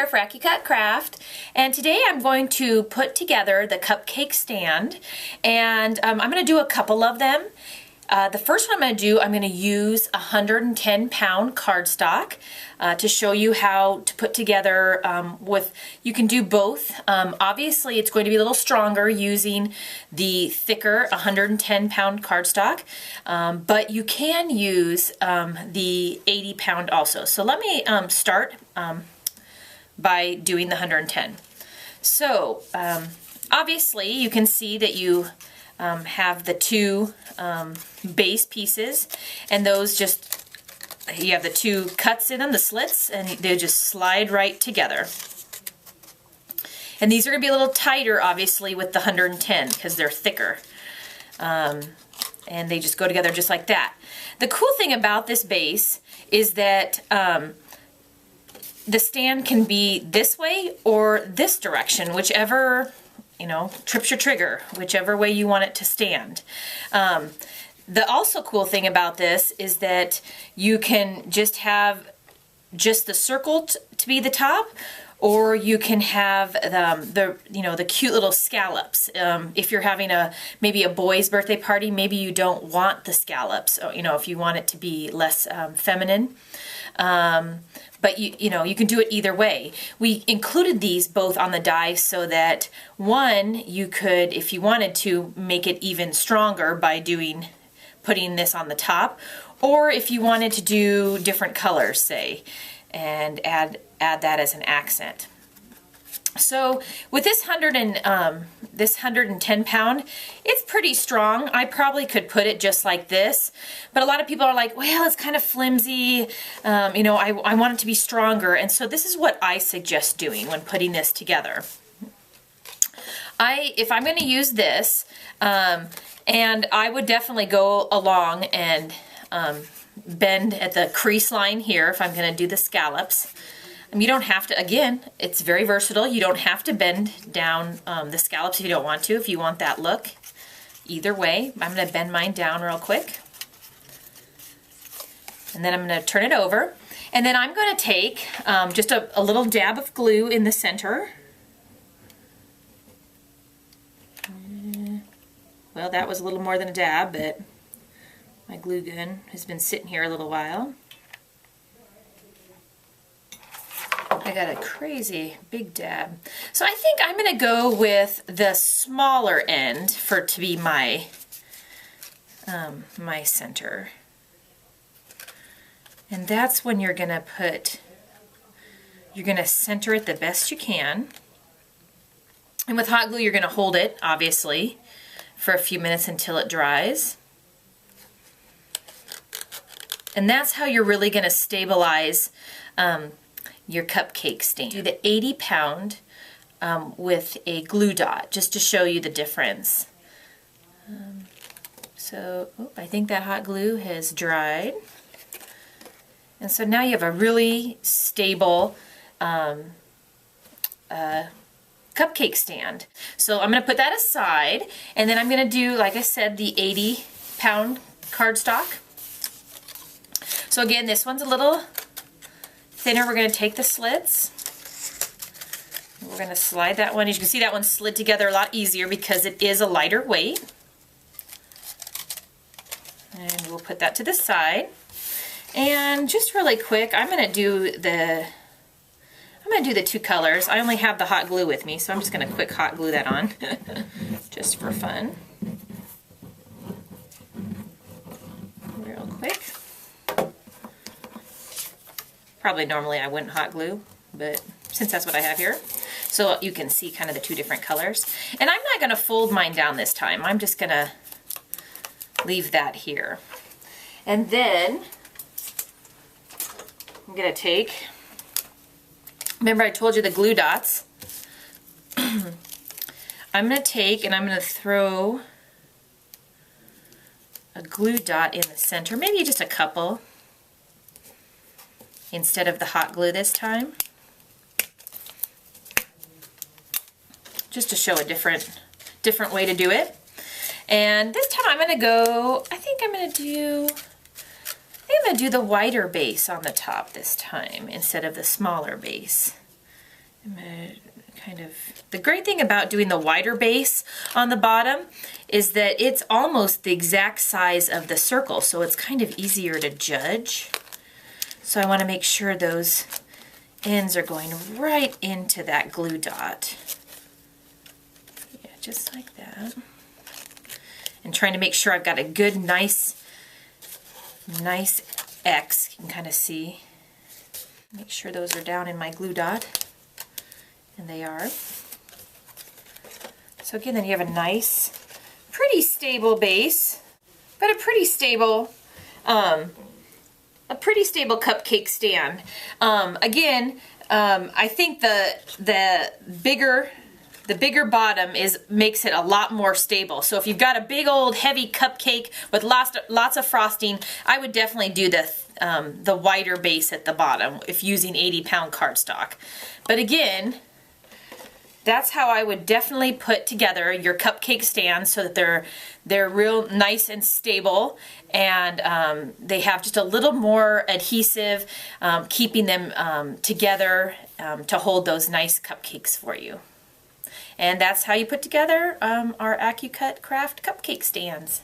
here for AccuCut Craft, and today I'm going to put together the cupcake stand, and I'm going to do a couple of them. The first one I'm going to do, I'm going to use 110-pound cardstock to show you how to put together you can do both. Obviously it's going to be a little stronger using the thicker 110-pound cardstock, but you can use the 80-pound also. So let me start by doing the 110. So obviously you can see that you have the two base pieces, and those just, you have the two cuts in them, the slits, and they just slide right together. And these are going to be a little tighter obviously with the 110 because they're thicker. And they just go together just like that. The cool thing about this base is that the stand can be this way or this direction, whichever, you know, trips your trigger, whichever way you want it to stand. The also cool thing about this is that you can just have just the circle to be the top, or you can have the cute little scallops. If you're having maybe a boy's birthday party, maybe you don't want the scallops, or, you know, if you want it to be less feminine. But you can do it either way. We included these both on the die so that one, you could, if you wanted to, make it even stronger by putting this on the top, or if you wanted to do different colors, say, and add that as an accent. So with this 110 pound, it's pretty strong. I probably could put it just like this, but a lot of people are like, well, it's kind of flimsy. You know, I want it to be stronger. And so this is what I suggest doing when putting this together. If I'm going to use this, and I would definitely go along and bend at the crease line here if I'm going to do the scallops. You don't have to, again, it's very versatile. You don't have to bend down the scallops if you don't want to, if you want that look. Either way, I'm going to bend mine down real quick. And then I'm going to turn it over. And then I'm going to take just a little dab of glue in the center. Well, that was a little more than a dab, but my glue gun has been sitting here a little while. I got a crazy big dab. So I think I'm going to go with the smaller end to be my my center. And that's when you're going to center it the best you can. And with hot glue you're going to hold it, obviously, for a few minutes until it dries. And that's how you're really going to stabilize your cupcake stand. Do the 80-pound with a glue dot, just to show you the difference. I think that hot glue has dried. And so now you have a really stable cupcake stand. So I'm going to put that aside, and then I'm going to do, like I said, the 80-pound cardstock. So again, this one's a little thinner. We're going to take the slits. We're going to slide that one. As you can see, that one slid together a lot easier because it is a lighter weight. And we'll put that to the side. And just really quick, I'm going to do the two colors. I only have the hot glue with me, so I'm just going to quick hot glue that on just for fun. Real quick. Probably normally I wouldn't hot glue, but since that's what I have here. So you can see kind of the two different colors. And I'm not going to fold mine down this time. I'm just going to leave that here. And then I'm going to take, remember I told you the glue dots. I'm going to take and I'm going to throw a glue dot in the center, maybe just a couple, instead of the hot glue this time, just to show a different way to do it. And this time I'm going to go, I think I'm going to do I'm going to do the wider base on the top this time instead of the smaller base. I'm gonna kind of, the great thing about doing the wider base on the bottom is that it's almost the exact size of the circle, so it's kind of easier to judge. So I want to make sure those ends are going right into that glue dot. Yeah, just like that. And trying to make sure I've got a good, nice X. You can kind of see. Make sure those are down in my glue dot. And they are. So again, then you have a nice, pretty stable base, but a pretty stable cupcake stand. Again, I think the bigger bottom makes it a lot more stable. So if you've got a big old heavy cupcake with lots of frosting, I would definitely do the wider base at the bottom if using 80-pound cardstock. But again, that's how I would definitely put together your cupcake stands, so that they're real nice and stable, and they have just a little more adhesive, keeping them together to hold those nice cupcakes for you. And that's how you put together our AccuCut Craft cupcake stands.